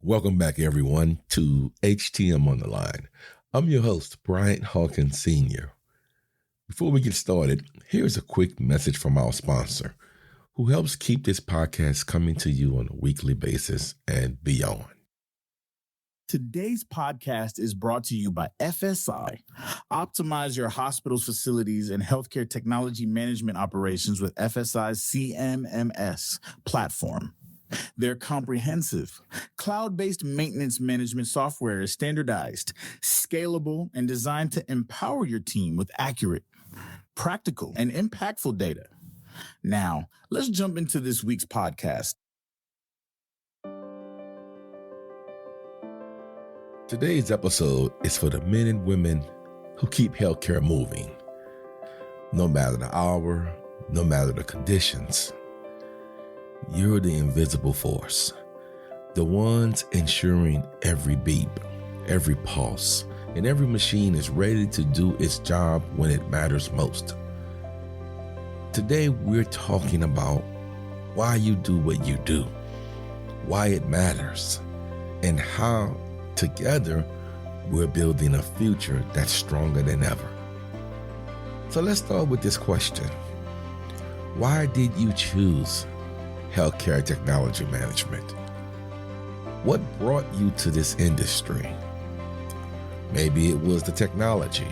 Welcome back, everyone, to HTM on the Line. I'm your host, Bryant Hawkins Sr. Before we get started, here's a quick message from our sponsor, who helps keep this podcast coming to you on a weekly basis and beyond. Today's podcast is brought to you by FSI. Optimize your hospital's facilities and healthcare technology management operations with FSI's CMMS platform. Their comprehensive, cloud-based maintenance management software is standardized, scalable, and designed to empower your team with accurate, practical, and impactful data. Now, let's jump into this week's podcast. Today's episode is for the men and women who keep healthcare moving. No matter the hour, no matter the conditions, you're the invisible force, the ones ensuring every beep, every pulse, and every machine is ready to do its job when it matters most. Today, we're talking about why you do what you do, why it matters, and how together we're building a future that's stronger than ever. So let's start with this question. Why did you choose healthcare technology management? What brought you to this industry? Maybe it was the technology.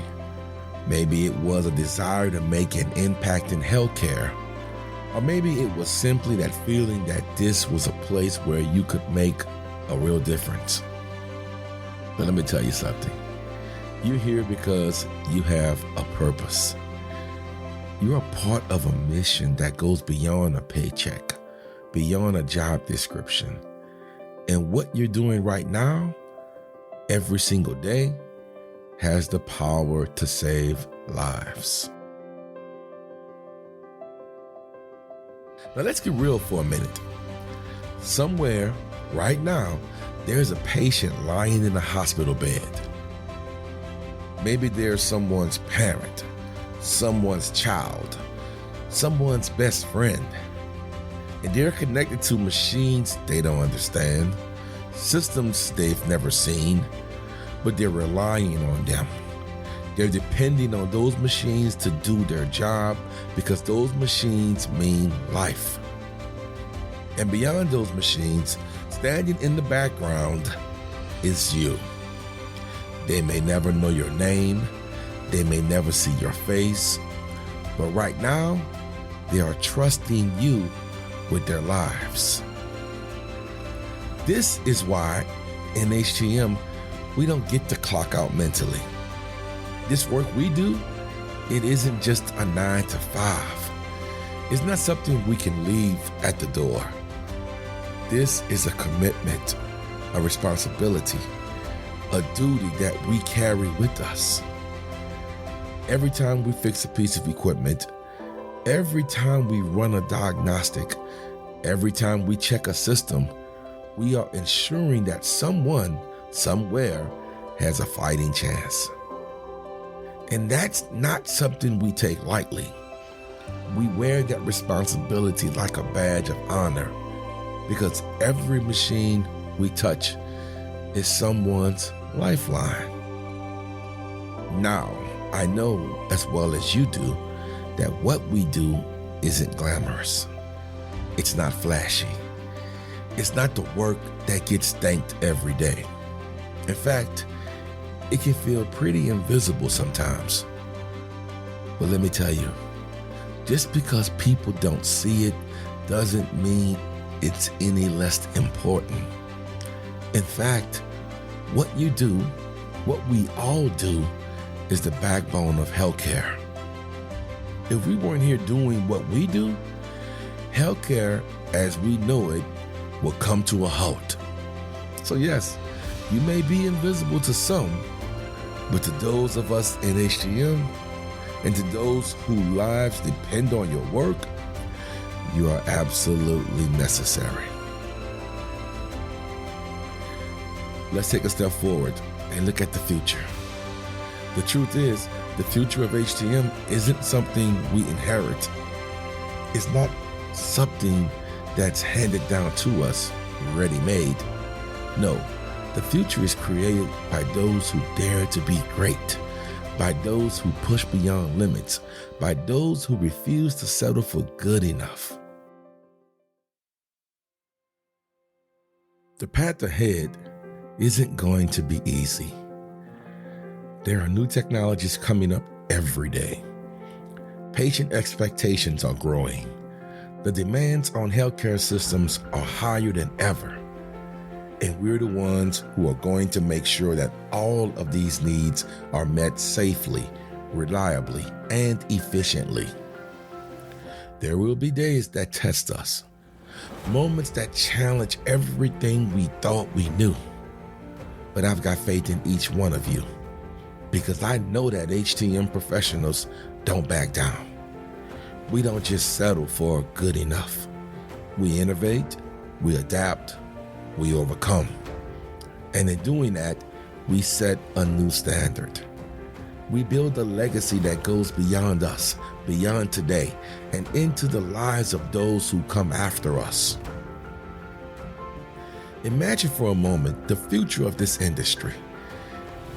Maybe it was a desire to make an impact in healthcare. Or maybe it was simply that feeling that this was a place where you could make a real difference. But let me tell you something. You're here because you have a purpose. You're a part of a mission that goes beyond a paycheck, beyond a job description. And what you're doing right now, every single day, has the power to save lives. Now let's get real for a minute. Somewhere right now, there's a patient lying in a hospital bed. Maybe there's someone's parent, someone's child, someone's best friend. And they're connected to machines they don't understand, systems they've never seen, but they're relying on them. They're depending on those machines to do their job because those machines mean life. And beyond those machines, standing in the background is you. They may never know your name, they may never see your face, but right now, they are trusting you with their lives. This is why in HTM, we don't get to clock out mentally. This work we do, it isn't just a 9 to 5. It's not something we can leave at the door. This is a commitment, a responsibility, a duty that we carry with us. Every time we fix a piece of equipment, every time we run a diagnostic, every time we check a system, we are ensuring that someone, somewhere, has a fighting chance. And that's not something we take lightly. We wear that responsibility like a badge of honor because every machine we touch is someone's lifeline. Now, I know as well as you do that what we do isn't glamorous. It's not flashy. It's not the work that gets thanked every day. In fact, it can feel pretty invisible sometimes. But let me tell you, just because people don't see it doesn't mean it's any less important. In fact, what you do, what we all do, is the backbone of healthcare. If we weren't here doing what we do, healthcare as we know it will come to a halt. So yes, you may be invisible to some, but to those of us in HTM and to those whose lives depend on your work, you are absolutely necessary. Let's take a step forward and look at the future. The truth is, the future of HTM isn't something we inherit. It's not something that's handed down to us ready-made. No, the future is created by those who dare to be great, by those who push beyond limits, by those who refuse to settle for good enough. The path ahead isn't going to be easy. There are new technologies coming up every day. Patient expectations are growing. The demands on healthcare systems are higher than ever. And we're the ones who are going to make sure that all of these needs are met safely, reliably, and efficiently. There will be days that test us, moments that challenge everything we thought we knew. But I've got faith in each one of you because I know that HTM professionals don't back down. We don't just settle for good enough. We innovate, we adapt, we overcome. And in doing that, we set a new standard. We build a legacy that goes beyond us, beyond today, and into the lives of those who come after us. Imagine for a moment the future of this industry.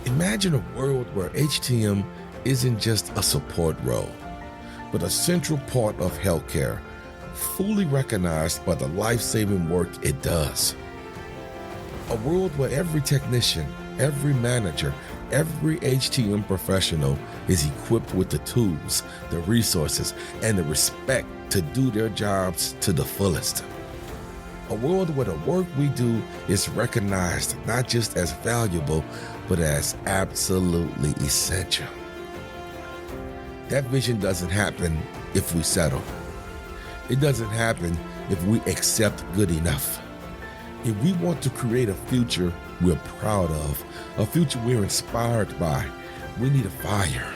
Imagine a world where HTM isn't just a support role, but a central part of healthcare, fully recognized by the life-saving work it does. A world where every technician, every manager, every HTM professional is equipped with the tools, the resources, and the respect to do their jobs to the fullest. A world where the work we do is recognized not just as valuable, but as absolutely essential. That vision doesn't happen if we settle. It doesn't happen if we accept good enough. If we want to create a future we're proud of, a future we're inspired by, we need a fire,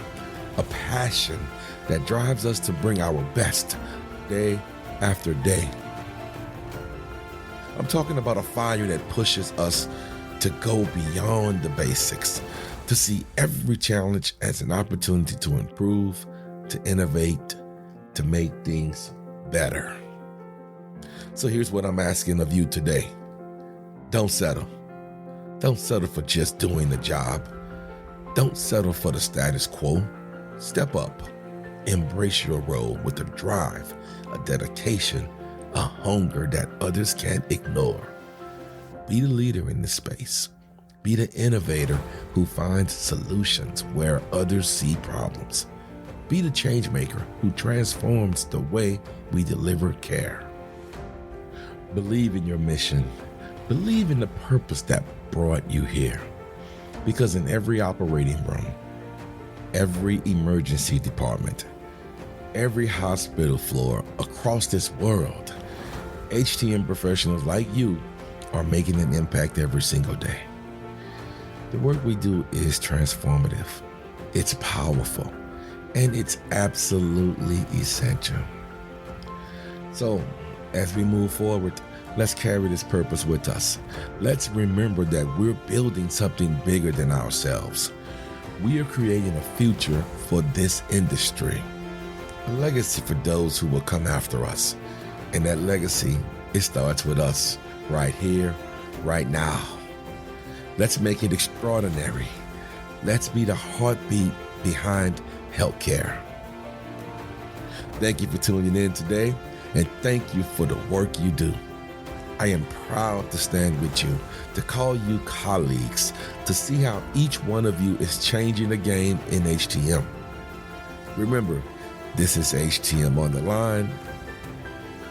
a passion that drives us to bring our best day after day. I'm talking about a fire that pushes us to go beyond the basics, to see every challenge as an opportunity to improve, to innovate, to make things better. So here's what I'm asking of you today. Don't settle. Don't settle for just doing the job. Don't settle for the status quo. Step up. Embrace your role with a drive, a dedication, a hunger that others can't ignore. Be the leader in this space. Be the innovator who finds solutions where others see problems. Be the change maker who transforms the way we deliver care. Believe in your mission. Believe in the purpose that brought you here. Because in every operating room, every emergency department, every hospital floor across this world, HTM professionals like you are making an impact every single day. The work we do is transformative, it's powerful, and it's absolutely essential. So, as we move forward, let's carry this purpose with us. Let's remember that we're building something bigger than ourselves. We are creating a future for this industry, a legacy for those who will come after us. And that legacy, it starts with us right here, right now. Let's make it extraordinary. Let's be the heartbeat behind healthcare. Thank you for tuning in today, and thank you for the work you do. I am proud to stand with you, to call you colleagues, to see how each one of you is changing the game in HTM. Remember, this is HTM on the Line.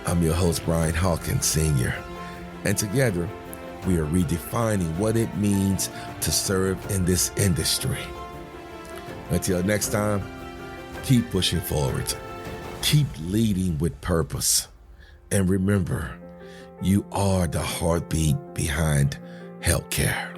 I'm your host, Brian Hawkins, Sr., and together, we are redefining what it means to serve in this industry. Until next time, keep pushing forward, keep leading with purpose, and remember, you are the heartbeat behind healthcare.